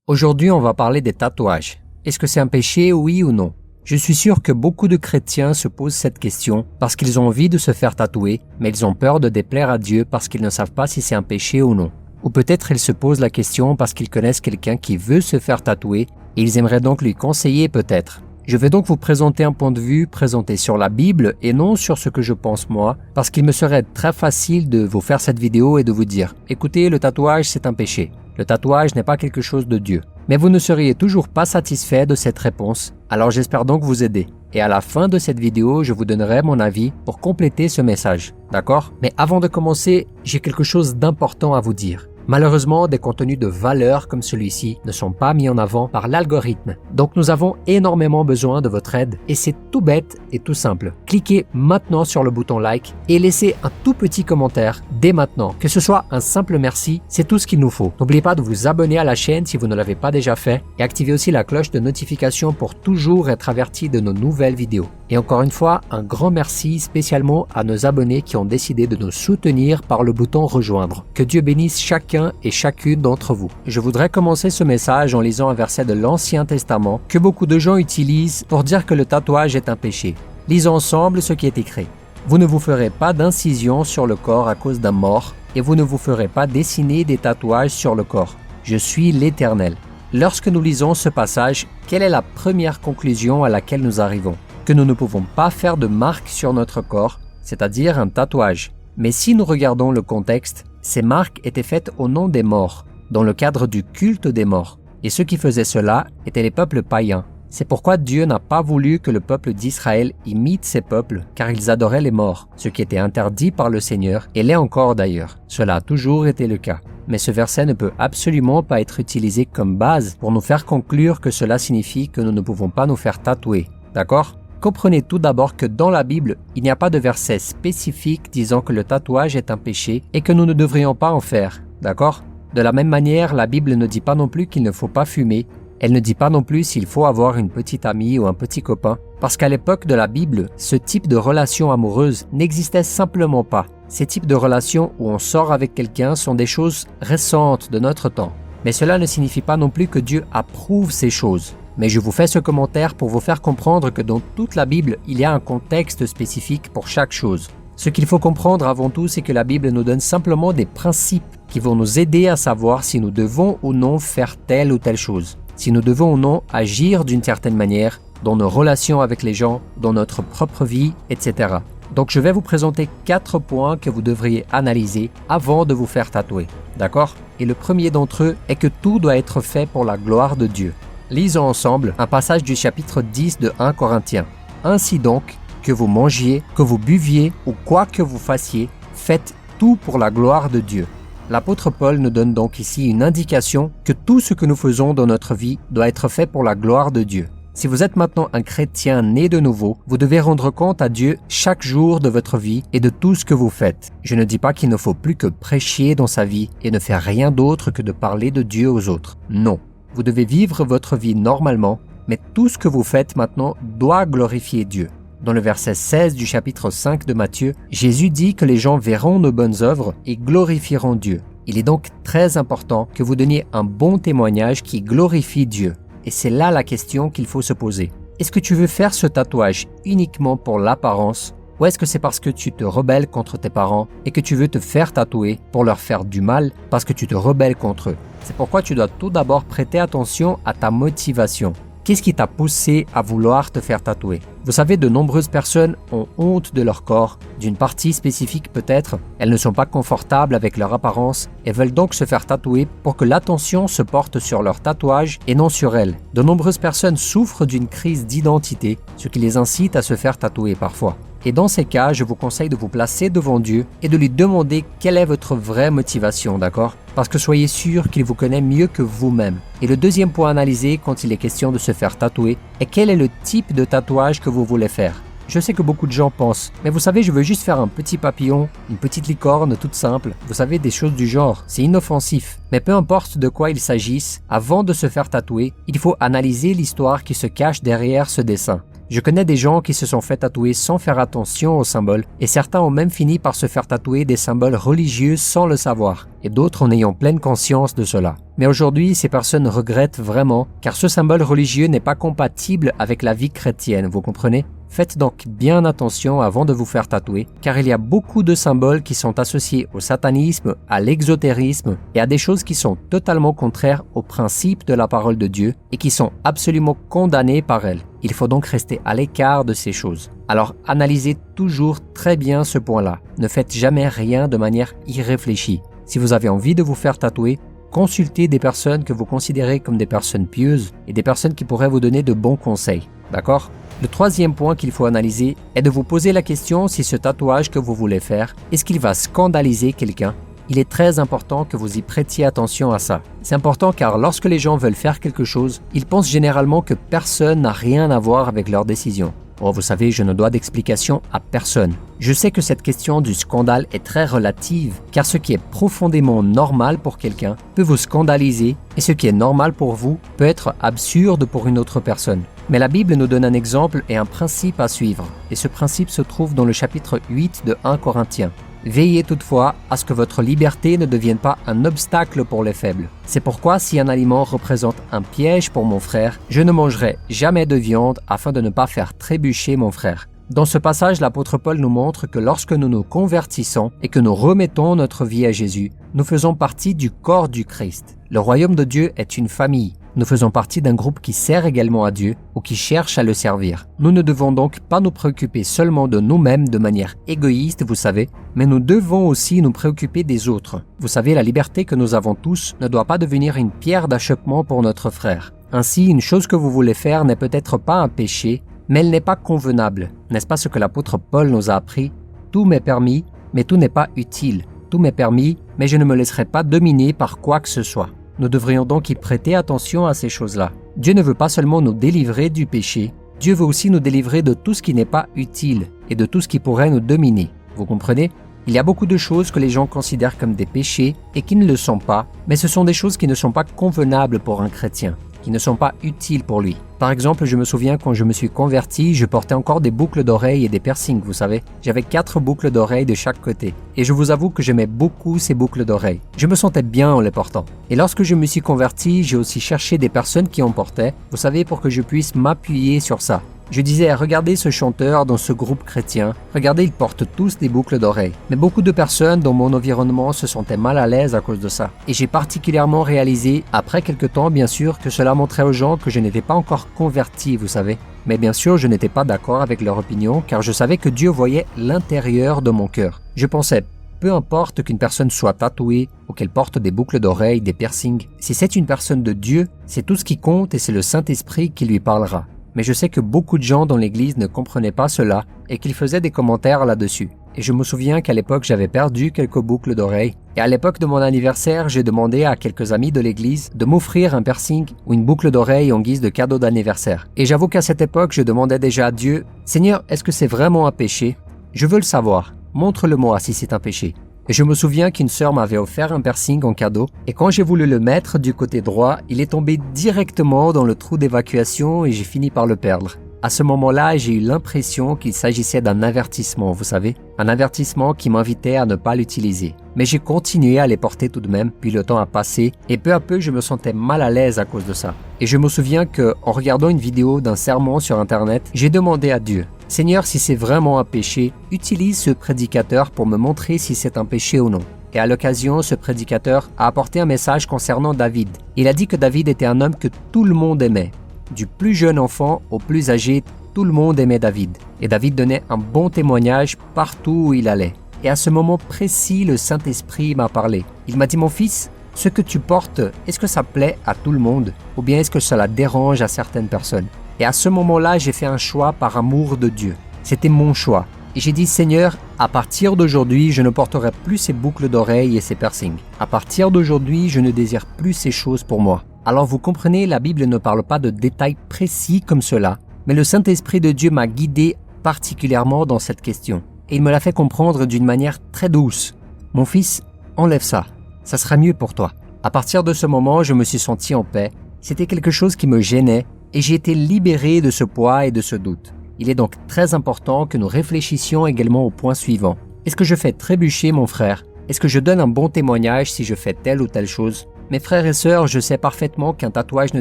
Aujourd'hui, on va parler des tatouages. Est-ce que c'est un péché, oui ou non? Je suis sûr que beaucoup de chrétiens se posent cette question parce qu'ils ont envie de se faire tatouer, mais ils ont peur de déplaire à Dieu parce qu'ils ne savent pas si c'est un péché ou non. Ou peut-être ils se posent la question parce qu'ils connaissent quelqu'un qui veut se faire tatouer et ils aimeraient donc lui conseiller peut-être. Je vais donc vous présenter un point de vue présenté sur la Bible et non sur ce que je pense moi, parce qu'il me serait très facile de vous faire cette vidéo et de vous dire « Écoutez, le tatouage c'est un péché. Le tatouage n'est pas quelque chose de Dieu. » Mais vous ne seriez toujours pas satisfait de cette réponse, alors j'espère donc vous aider. Et à la fin de cette vidéo, je vous donnerai mon avis pour compléter ce message, d'accord? Mais avant de commencer, j'ai quelque chose d'important à vous dire. Malheureusement, des contenus de valeur comme celui-ci ne sont pas mis en avant par l'algorithme. Donc nous avons énormément besoin de votre aide et c'est tout bête et tout simple. Cliquez maintenant sur le bouton like et laissez un tout petit commentaire dès maintenant. Que ce soit un simple merci, c'est tout ce qu'il nous faut. N'oubliez pas de vous abonner à la chaîne si vous ne l'avez pas déjà fait et activez aussi la cloche de notification pour toujours être averti de nos nouvelles vidéos. Et encore une fois, un grand merci spécialement à nos abonnés qui ont décidé de nous soutenir par le bouton rejoindre. Que Dieu bénisse chacun et chacune d'entre vous. Je voudrais commencer ce message en lisant un verset de l'Ancien Testament que beaucoup de gens utilisent pour dire que le tatouage est un péché. Lisons ensemble ce qui est écrit. Vous ne vous ferez pas d'incision sur le corps à cause d'un mort et vous ne vous ferez pas dessiner des tatouages sur le corps. Je suis l'Éternel. Lorsque nous lisons ce passage, quelle est la première conclusion à laquelle nous arrivons? Que nous ne pouvons pas faire de marque sur notre corps, c'est-à-dire un tatouage. Mais si nous regardons le contexte, ces marques étaient faites au nom des morts, dans le cadre du culte des morts. Et ceux qui faisaient cela étaient les peuples païens. C'est pourquoi Dieu n'a pas voulu que le peuple d'Israël imite ces peuples, car ils adoraient les morts, ce qui était interdit par le Seigneur, et l'est encore d'ailleurs. Cela a toujours été le cas. Mais ce verset ne peut absolument pas être utilisé comme base pour nous faire conclure que cela signifie que nous ne pouvons pas nous faire tatouer. D'accord ? Comprenez tout d'abord que dans la Bible, il n'y a pas de verset spécifique disant que le tatouage est un péché et que nous ne devrions pas en faire, d'accord? De la même manière, la Bible ne dit pas non plus qu'il ne faut pas fumer, elle ne dit pas non plus s'il faut avoir une petite amie ou un petit copain, parce qu'à l'époque de la Bible, ce type de relation amoureuse n'existait simplement pas. Ces types de relations où on sort avec quelqu'un sont des choses récentes de notre temps. Mais cela ne signifie pas non plus que Dieu approuve ces choses. Mais je vous fais ce commentaire pour vous faire comprendre que dans toute la Bible, il y a un contexte spécifique pour chaque chose. Ce qu'il faut comprendre avant tout, c'est que la Bible nous donne simplement des principes qui vont nous aider à savoir si nous devons ou non faire telle ou telle chose, si nous devons ou non agir d'une certaine manière dans nos relations avec les gens, dans notre propre vie, etc. Donc je vais vous présenter 4 points que vous devriez analyser avant de vous faire tatouer, d'accord? Et le premier d'entre eux est que tout doit être fait pour la gloire de Dieu. Lisons ensemble un passage du chapitre 10 de 1 Corinthiens. Ainsi donc, que vous mangiez, que vous buviez ou quoi que vous fassiez, faites tout pour la gloire de Dieu. L'apôtre Paul nous donne donc ici une indication que tout ce que nous faisons dans notre vie doit être fait pour la gloire de Dieu. Si vous êtes maintenant un chrétien né de nouveau, vous devez rendre compte à Dieu chaque jour de votre vie et de tout ce que vous faites. Je ne dis pas qu'il ne faut plus que prêcher dans sa vie et ne faire rien d'autre que de parler de Dieu aux autres. Non. Vous devez vivre votre vie normalement, mais tout ce que vous faites maintenant doit glorifier Dieu. Dans le verset 16 du chapitre 5 de Matthieu, Jésus dit que les gens verront nos bonnes œuvres et glorifieront Dieu. Il est donc très important que vous donniez un bon témoignage qui glorifie Dieu. Et c'est là la question qu'il faut se poser. Est-ce que tu veux faire ce tatouage uniquement pour l'apparence, ou est-ce que c'est parce que tu te rebelles contre tes parents et que tu veux te faire tatouer pour leur faire du mal parce que tu te rebelles contre eux? C'est pourquoi tu dois tout d'abord prêter attention à ta motivation. Qu'est-ce qui t'a poussé à vouloir te faire tatouer? Vous savez, de nombreuses personnes ont honte de leur corps, d'une partie spécifique peut-être. Elles ne sont pas confortables avec leur apparence et veulent donc se faire tatouer pour que l'attention se porte sur leur tatouage et non sur elles. De nombreuses personnes souffrent d'une crise d'identité, ce qui les incite à se faire tatouer parfois. Et dans ces cas, je vous conseille de vous placer devant Dieu et de lui demander quelle est votre vraie motivation, d'accord? Parce que soyez sûr qu'il vous connaît mieux que vous-même. Et le deuxième point à analyser quand il est question de se faire tatouer est quel est le type de tatouage que vous voulez faire. Je sais que beaucoup de gens pensent, mais vous savez, je veux juste faire un petit papillon, une petite licorne toute simple. Vous savez, des choses du genre, c'est inoffensif. Mais peu importe de quoi il s'agisse, avant de se faire tatouer, il faut analyser l'histoire qui se cache derrière ce dessin. Je connais des gens qui se sont fait tatouer sans faire attention aux symboles, et certains ont même fini par se faire tatouer des symboles religieux sans le savoir, et d'autres en ayant pleine conscience de cela. Mais aujourd'hui, ces personnes regrettent vraiment, car ce symbole religieux n'est pas compatible avec la vie chrétienne, vous comprenez? Faites donc bien attention avant de vous faire tatouer, car il y a beaucoup de symboles qui sont associés au satanisme, à l'exotérisme et à des choses qui sont totalement contraires aux principes de la parole de Dieu et qui sont absolument condamnées par elle. Il faut donc rester à l'écart de ces choses. Alors analysez toujours très bien ce point-là. Ne faites jamais rien de manière irréfléchie. Si vous avez envie de vous faire tatouer, consultez des personnes que vous considérez comme des personnes pieuses et des personnes qui pourraient vous donner de bons conseils. D'accord ? Le troisième point qu'il faut analyser est de vous poser la question si ce tatouage que vous voulez faire, est-ce qu'il va scandaliser quelqu'un? Il est très important que vous y prêtiez attention à ça. C'est important car lorsque les gens veulent faire quelque chose, ils pensent généralement que personne n'a rien à voir avec leur décision. Oh, vous savez, je ne dois d'explication à personne. Je sais que cette question du scandale est très relative, car ce qui est profondément normal pour quelqu'un peut vous scandaliser, et ce qui est normal pour vous peut être absurde pour une autre personne. Mais la Bible nous donne un exemple et un principe à suivre, et ce principe se trouve dans le chapitre 8 de 1 Corinthiens. Veillez toutefois à ce que votre liberté ne devienne pas un obstacle pour les faibles. C'est pourquoi si un aliment représente un piège pour mon frère, je ne mangerai jamais de viande afin de ne pas faire trébucher mon frère. Dans ce passage, l'apôtre Paul nous montre que lorsque nous nous convertissons et que nous remettons notre vie à Jésus, nous faisons partie du corps du Christ. Le royaume de Dieu est une famille. Nous faisons partie d'un groupe qui sert également à Dieu ou qui cherche à le servir. Nous ne devons donc pas nous préoccuper seulement de nous-mêmes de manière égoïste, vous savez, mais nous devons aussi nous préoccuper des autres. Vous savez, la liberté que nous avons tous ne doit pas devenir une pierre d'achoppement pour notre frère. Ainsi, une chose que vous voulez faire n'est peut-être pas un péché, mais elle n'est pas convenable. N'est-ce pas ce que l'apôtre Paul nous a appris? Tout m'est permis, mais tout n'est pas utile. Tout m'est permis, mais je ne me laisserai pas dominer par quoi que ce soit. Nous devrions donc y prêter attention à ces choses-là. Dieu ne veut pas seulement nous délivrer du péché, Dieu veut aussi nous délivrer de tout ce qui n'est pas utile et de tout ce qui pourrait nous dominer. Vous comprenez? Il y a beaucoup de choses que les gens considèrent comme des péchés et qui ne le sont pas, mais ce sont des choses qui ne sont pas convenables pour un chrétien, qui ne sont pas utiles pour lui. Par exemple, je me souviens quand je me suis converti, je portais encore des boucles d'oreilles et des piercings, vous savez. J'avais 4 boucles d'oreilles de chaque côté. Et je vous avoue que j'aimais beaucoup ces boucles d'oreilles. Je me sentais bien en les portant. Et lorsque je me suis converti, j'ai aussi cherché des personnes qui en portaient, vous savez, pour que je puisse m'appuyer sur ça. Je disais, regardez ce chanteur dans ce groupe chrétien, regardez, ils portent tous des boucles d'oreilles. Mais beaucoup de personnes dans mon environnement se sentaient mal à l'aise à cause de ça. Et j'ai particulièrement réalisé, après quelques temps bien sûr, que cela montrait aux gens que je n'étais pas encore converti, vous savez. Mais bien sûr, je n'étais pas d'accord avec leur opinion, car je savais que Dieu voyait l'intérieur de mon cœur. Je pensais, peu importe qu'une personne soit tatouée ou qu'elle porte des boucles d'oreilles, des piercings, si c'est une personne de Dieu, c'est tout ce qui compte et c'est le Saint-Esprit qui lui parlera. Mais je sais que beaucoup de gens dans l'église ne comprenaient pas cela et qu'ils faisaient des commentaires là-dessus. Et je me souviens qu'à l'époque, j'avais perdu quelques boucles d'oreilles. Et à l'époque de mon anniversaire, j'ai demandé à quelques amis de l'église de m'offrir un piercing ou une boucle d'oreille en guise de cadeau d'anniversaire. Et j'avoue qu'à cette époque, je demandais déjà à Dieu, « Seigneur, est-ce que c'est vraiment un péché? Je veux le savoir. Montre-le-moi si c'est un péché. » Et je me souviens qu'une sœur m'avait offert un piercing en cadeau, et quand j'ai voulu le mettre du côté droit, il est tombé directement dans le trou d'évacuation et j'ai fini par le perdre. À ce moment-là, j'ai eu l'impression qu'il s'agissait d'un avertissement, vous savez, un avertissement qui m'invitait à ne pas l'utiliser. Mais j'ai continué à les porter tout de même, puis le temps a passé, et peu à peu je me sentais mal à l'aise à cause de ça. Et je me souviens qu'en regardant une vidéo d'un sermon sur internet, j'ai demandé à Dieu, « Seigneur, si c'est vraiment un péché, utilise ce prédicateur pour me montrer si c'est un péché ou non. » Et à l'occasion, ce prédicateur a apporté un message concernant David. Il a dit que David était un homme que tout le monde aimait. Du plus jeune enfant au plus âgé, tout le monde aimait David. Et David donnait un bon témoignage partout où il allait. Et à ce moment précis, le Saint-Esprit m'a parlé. Il m'a dit, « Mon fils, ce que tu portes, est-ce que ça plaît à tout le monde? Ou bien est-ce que cela dérange à certaines personnes ?» Et à ce moment-là, j'ai fait un choix par amour de Dieu. C'était mon choix. Et j'ai dit, « Seigneur, à partir d'aujourd'hui, je ne porterai plus ces boucles d'oreilles et ces piercings. À partir d'aujourd'hui, je ne désire plus ces choses pour moi. » Alors vous comprenez, la Bible ne parle pas de détails précis comme cela, mais le Saint-Esprit de Dieu m'a guidé particulièrement dans cette question. Et il me l'a fait comprendre d'une manière très douce. « Mon fils, enlève ça. Ça sera mieux pour toi. » À partir de ce moment, je me suis senti en paix. C'était quelque chose qui me gênait et j'ai été libéré de ce poids et de ce doute. Il est donc très important que nous réfléchissions également au point suivant. Est-ce que je fais trébucher mon frère? Est-ce que je donne un bon témoignage si je fais telle ou telle chose? Mes frères et sœurs, je sais parfaitement qu'un tatouage ne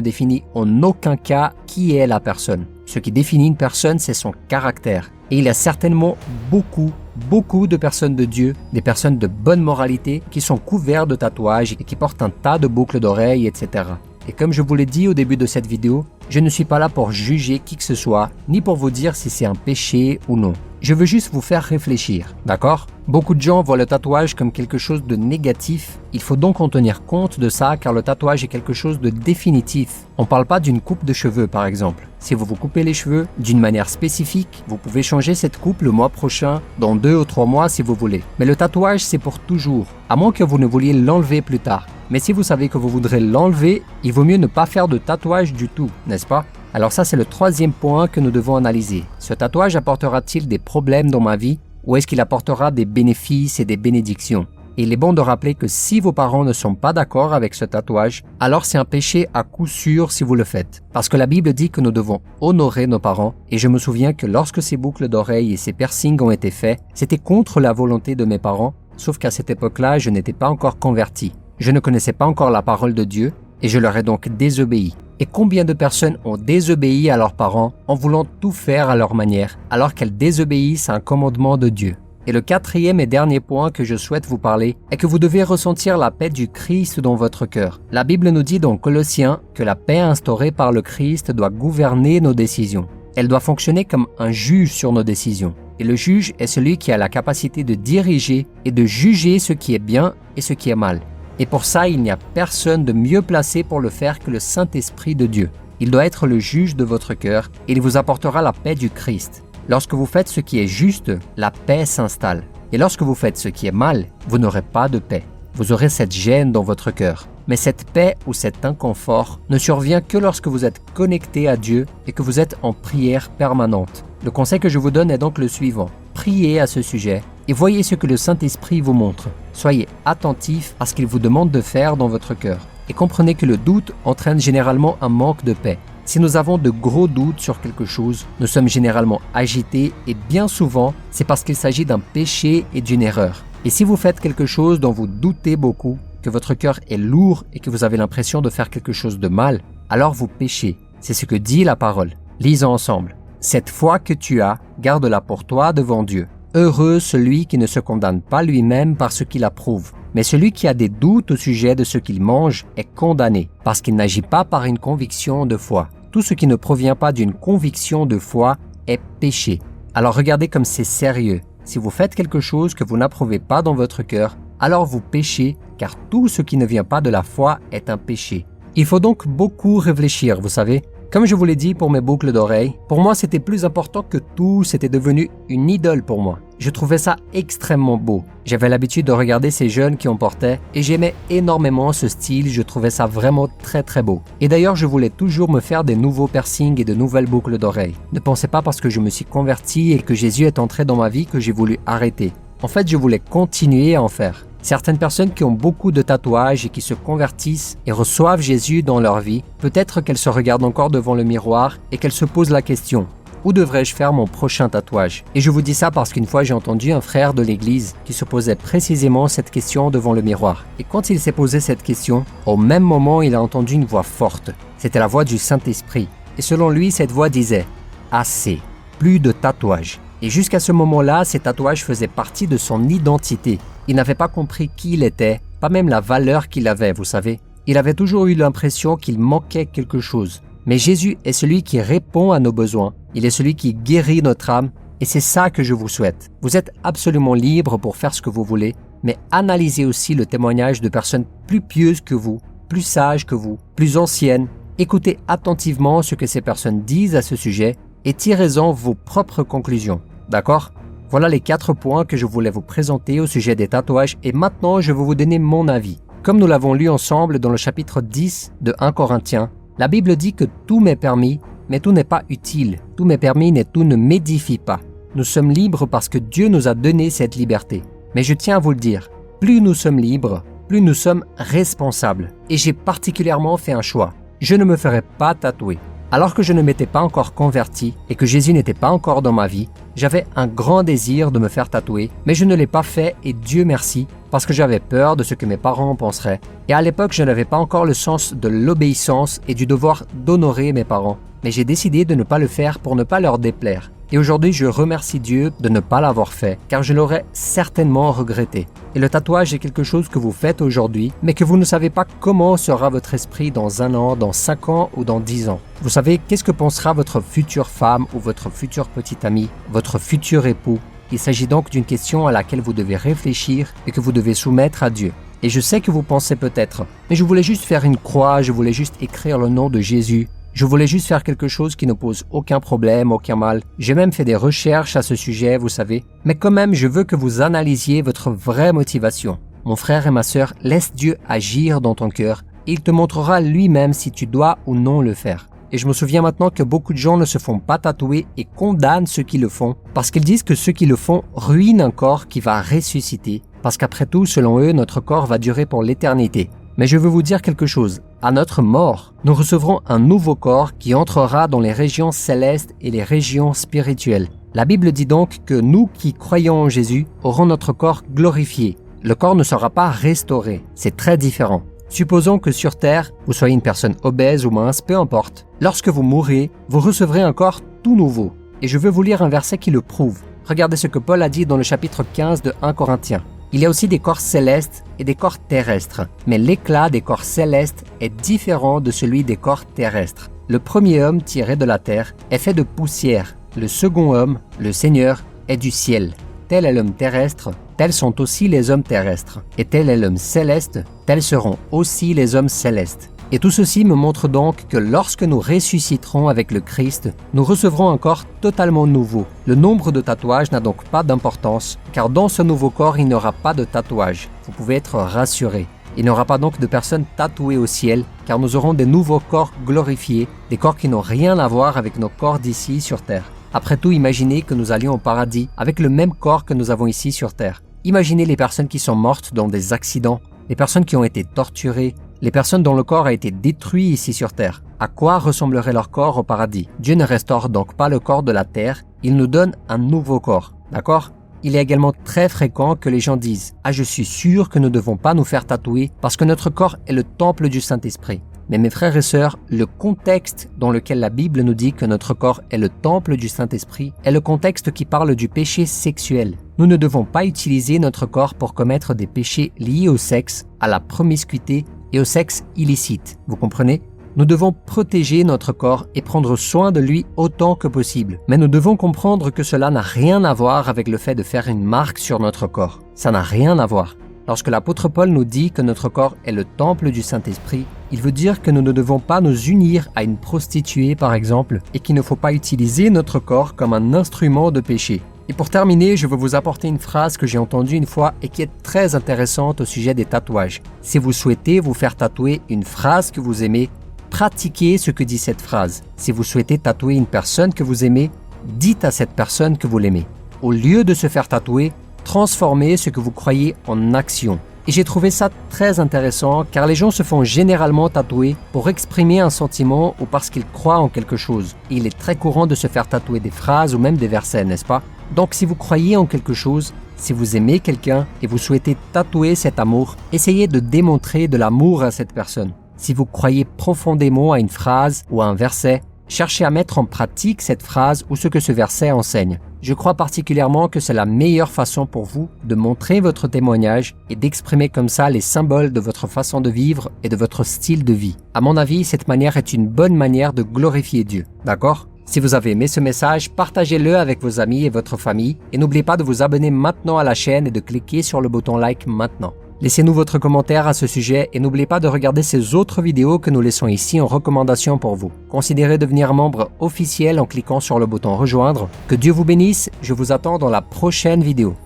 définit en aucun cas qui est la personne. Ce qui définit une personne, c'est son caractère. Et il y a certainement beaucoup de personnes de Dieu, des personnes de bonne moralité, qui sont couvertes de tatouages et qui portent un tas de boucles d'oreilles, etc. Et comme je vous l'ai dit au début de cette vidéo, je ne suis pas là pour juger qui que ce soit, ni pour vous dire si c'est un péché ou non. Je veux juste vous faire réfléchir, d'accord? Beaucoup de gens voient le tatouage comme quelque chose de négatif. Il faut donc en tenir compte de ça car le tatouage est quelque chose de définitif. On ne parle pas d'une coupe de cheveux par exemple. Si vous vous coupez les cheveux d'une manière spécifique, vous pouvez changer cette coupe le mois prochain, dans 2 ou 3 mois si vous voulez. Mais le tatouage c'est pour toujours, à moins que vous ne vouliez l'enlever plus tard. Mais si vous savez que vous voudrez l'enlever, il vaut mieux ne pas faire de tatouage du tout, n'est-ce pas? Alors ça c'est le 3e point que nous devons analyser. Ce tatouage apportera-t-il des problèmes dans ma vie ou est-ce qu'il apportera des bénéfices et des bénédictions? Et il est bon de rappeler que si vos parents ne sont pas d'accord avec ce tatouage, alors c'est un péché à coup sûr si vous le faites. Parce que la Bible dit que nous devons honorer nos parents et je me souviens que lorsque ces boucles d'oreilles et ces piercings ont été faits, c'était contre la volonté de mes parents, sauf qu'à cette époque-là, je n'étais pas encore converti. Je ne connaissais pas encore la parole de Dieu et je leur ai donc désobéi. Et combien de personnes ont désobéi à leurs parents en voulant tout faire à leur manière, alors qu'elles désobéissent à un commandement de Dieu? Et le 4e et dernier point que je souhaite vous parler est que vous devez ressentir la paix du Christ dans votre cœur. La Bible nous dit dans Colossiens que la paix instaurée par le Christ doit gouverner nos décisions. Elle doit fonctionner comme un juge sur nos décisions. Et le juge est celui qui a la capacité de diriger et de juger ce qui est bien et ce qui est mal. Et pour ça, il n'y a personne de mieux placé pour le faire que le Saint-Esprit de Dieu. Il doit être le juge de votre cœur et il vous apportera la paix du Christ. Lorsque vous faites ce qui est juste, la paix s'installe. Et lorsque vous faites ce qui est mal, vous n'aurez pas de paix. Vous aurez cette gêne dans votre cœur. Mais cette paix ou cet inconfort ne survient que lorsque vous êtes connecté à Dieu et que vous êtes en prière permanente. Le conseil que je vous donne est donc le suivant. Priez à ce sujet et voyez ce que le Saint-Esprit vous montre. Soyez attentifs à ce qu'il vous demande de faire dans votre cœur. Et comprenez que le doute entraîne généralement un manque de paix. Si nous avons de gros doutes sur quelque chose, nous sommes généralement agités et bien souvent, c'est parce qu'il s'agit d'un péché et d'une erreur. Et si vous faites quelque chose dont vous doutez beaucoup, que votre cœur est lourd et que vous avez l'impression de faire quelque chose de mal, alors vous péchez. C'est ce que dit la parole. Lisons ensemble. Cette foi que tu as, garde-la pour toi devant Dieu. Heureux celui qui ne se condamne pas lui-même par ce qu'il approuve. Mais celui qui a des doutes au sujet de ce qu'il mange est condamné, parce qu'il n'agit pas par une conviction de foi. Tout ce qui ne provient pas d'une conviction de foi est péché. Alors regardez comme c'est sérieux. Si vous faites quelque chose que vous n'approuvez pas dans votre cœur, alors vous péchez, car tout ce qui ne vient pas de la foi est un péché. Il faut donc beaucoup réfléchir, vous savez. Comme je vous l'ai dit pour mes boucles d'oreilles, pour moi c'était plus important que tout, c'était devenu une idole pour moi. Je trouvais ça extrêmement beau. J'avais l'habitude de regarder ces jeunes qui en portaient et j'aimais énormément ce style, je trouvais ça vraiment très beau. Et d'ailleurs je voulais toujours me faire des nouveaux piercings et de nouvelles boucles d'oreilles. Ne pensez pas parce que je me suis converti et que Jésus est entré dans ma vie que j'ai voulu arrêter. En fait, je voulais continuer à en faire. Certaines personnes qui ont beaucoup de tatouages et qui se convertissent et reçoivent Jésus dans leur vie, peut-être qu'elles se regardent encore devant le miroir et qu'elles se posent la question « Où devrais-je faire mon prochain tatouage ?» Et je vous dis ça parce qu'une fois j'ai entendu un frère de l'église qui se posait précisément cette question devant le miroir. Et quand il s'est posé cette question, au même moment il a entendu une voix forte. C'était la voix du Saint-Esprit. Et selon lui, cette voix disait « Assez, plus de tatouages ». Et jusqu'à ce moment-là, ces tatouages faisaient partie de son identité. Il n'avait pas compris qui il était, pas même la valeur qu'il avait, vous savez. Il avait toujours eu l'impression qu'il manquait quelque chose. Mais Jésus est celui qui répond à nos besoins. Il est celui qui guérit notre âme. Et c'est ça que je vous souhaite. Vous êtes absolument libre pour faire ce que vous voulez, mais analysez aussi le témoignage de personnes plus pieuses que vous, plus sages que vous, plus anciennes. Écoutez attentivement ce que ces personnes disent à ce sujet et tirez-en vos propres conclusions. D'accord ? Voilà les 4 points que je voulais vous présenter au sujet des tatouages et maintenant je vais vous donner mon avis. Comme nous l'avons lu ensemble dans le chapitre 10 de 1 Corinthiens, la Bible dit que tout m'est permis, mais tout n'est pas utile. Tout m'est permis, mais tout ne m'édifie pas. Nous sommes libres parce que Dieu nous a donné cette liberté. Mais je tiens à vous le dire, plus nous sommes libres, plus nous sommes responsables. Et j'ai particulièrement fait un choix. Je ne me ferai pas tatouer. Alors que je ne m'étais pas encore converti et que Jésus n'était pas encore dans ma vie, j'avais un grand désir de me faire tatouer, mais je ne l'ai pas fait et Dieu merci, parce que j'avais peur de ce que mes parents en penseraient. Et à l'époque, je n'avais pas encore le sens de l'obéissance et du devoir d'honorer mes parents. Mais j'ai décidé de ne pas le faire pour ne pas leur déplaire. Et aujourd'hui, je remercie Dieu de ne pas l'avoir fait, car je l'aurais certainement regretté. Et le tatouage est quelque chose que vous faites aujourd'hui, mais que vous ne savez pas comment sera votre esprit dans 1 an, dans 5 ans ou dans 10 ans. Vous savez qu'est-ce que pensera votre future femme ou votre futur petit ami, votre futur époux. Il s'agit donc d'une question à laquelle vous devez réfléchir et que vous devez soumettre à Dieu. Et je sais que vous pensez peut-être, mais je voulais juste faire une croix, je voulais juste écrire le nom de Jésus. Je voulais juste faire quelque chose qui ne pose aucun problème, aucun mal. J'ai même fait des recherches à ce sujet, vous savez. Mais quand même, je veux que vous analysiez votre vraie motivation. Mon frère et ma sœur, laisse Dieu agir dans ton cœur et il te montrera lui-même si tu dois ou non le faire. Et je me souviens maintenant que beaucoup de gens ne se font pas tatouer et condamnent ceux qui le font parce qu'ils disent que ceux qui le font ruinent un corps qui va ressusciter. Parce qu'après tout, selon eux, notre corps va durer pour l'éternité. Mais je veux vous dire quelque chose. À notre mort, nous recevrons un nouveau corps qui entrera dans les régions célestes et les régions spirituelles. La Bible dit donc que nous qui croyons en Jésus aurons notre corps glorifié. Le corps ne sera pas restauré. C'est très différent. Supposons que sur Terre, vous soyez une personne obèse ou mince, peu importe. Lorsque vous mourrez, vous recevrez un corps tout nouveau. Et je veux vous lire un verset qui le prouve. Regardez ce que Paul a dit dans le chapitre 15 de 1 Corinthiens. Il y a aussi des corps célestes et des corps terrestres, mais l'éclat des corps célestes est différent de celui des corps terrestres. Le premier homme tiré de la terre est fait de poussière. Le second homme, le Seigneur, est du ciel. Tel est l'homme terrestre, tels sont aussi les hommes terrestres. Et tel est l'homme céleste, tels seront aussi les hommes célestes. Et tout ceci me montre donc que lorsque nous ressusciterons avec le Christ, nous recevrons un corps totalement nouveau. Le nombre de tatouages n'a donc pas d'importance, car dans ce nouveau corps, il n'y aura pas de tatouage. Vous pouvez être rassurés. Il n'y aura pas donc de personnes tatouées au ciel, car nous aurons des nouveaux corps glorifiés, des corps qui n'ont rien à voir avec nos corps d'ici sur Terre. Après tout, imaginez que nous allions au paradis avec le même corps que nous avons ici sur Terre. Imaginez les personnes qui sont mortes dans des accidents, les personnes qui ont été torturées, les personnes dont le corps a été détruit ici sur Terre. À quoi ressemblerait leur corps au paradis? Dieu ne restaure donc pas le corps de la Terre, il nous donne un nouveau corps. D'accord? Il est également très fréquent que les gens disent « Ah, je suis sûr que nous ne devons pas nous faire tatouer parce que notre corps est le temple du Saint-Esprit. » Mais mes frères et sœurs, le contexte dans lequel la Bible nous dit que notre corps est le temple du Saint-Esprit est le contexte qui parle du péché sexuel. Nous ne devons pas utiliser notre corps pour commettre des péchés liés au sexe, à la promiscuité et au sexe illicite. Vous comprenez? Nous devons protéger notre corps et prendre soin de lui autant que possible. Mais nous devons comprendre que cela n'a rien à voir avec le fait de faire une marque sur notre corps. Ça n'a rien à voir. Lorsque l'apôtre Paul nous dit que notre corps est le temple du Saint-Esprit, il veut dire que nous ne devons pas nous unir à une prostituée par exemple et qu'il ne faut pas utiliser notre corps comme un instrument de péché. Et pour terminer, je veux vous apporter une phrase que j'ai entendue une fois et qui est très intéressante au sujet des tatouages. Si vous souhaitez vous faire tatouer une phrase que vous aimez, pratiquez ce que dit cette phrase. Si vous souhaitez tatouer une personne que vous aimez, dites à cette personne que vous l'aimez. Au lieu de se faire tatouer, transformez ce que vous croyez en action. Et j'ai trouvé ça très intéressant car les gens se font généralement tatouer pour exprimer un sentiment ou parce qu'ils croient en quelque chose. Et il est très courant de se faire tatouer des phrases ou même des versets, n'est-ce pas? Donc si vous croyez en quelque chose, si vous aimez quelqu'un et vous souhaitez tatouer cet amour, essayez de démontrer de l'amour à cette personne. Si vous croyez profondément à une phrase ou à un verset, cherchez à mettre en pratique cette phrase ou ce que ce verset enseigne. Je crois particulièrement que c'est la meilleure façon pour vous de montrer votre témoignage et d'exprimer comme ça les symboles de votre façon de vivre et de votre style de vie. À mon avis, cette manière est une bonne manière de glorifier Dieu. D'accord? Si vous avez aimé ce message, partagez-le avec vos amis et votre famille et n'oubliez pas de vous abonner maintenant à la chaîne et de cliquer sur le bouton like maintenant. Laissez-nous votre commentaire à ce sujet et n'oubliez pas de regarder ces autres vidéos que nous laissons ici en recommandation pour vous. Considérez devenir membre officiel en cliquant sur le bouton rejoindre. Que Dieu vous bénisse, je vous attends dans la prochaine vidéo.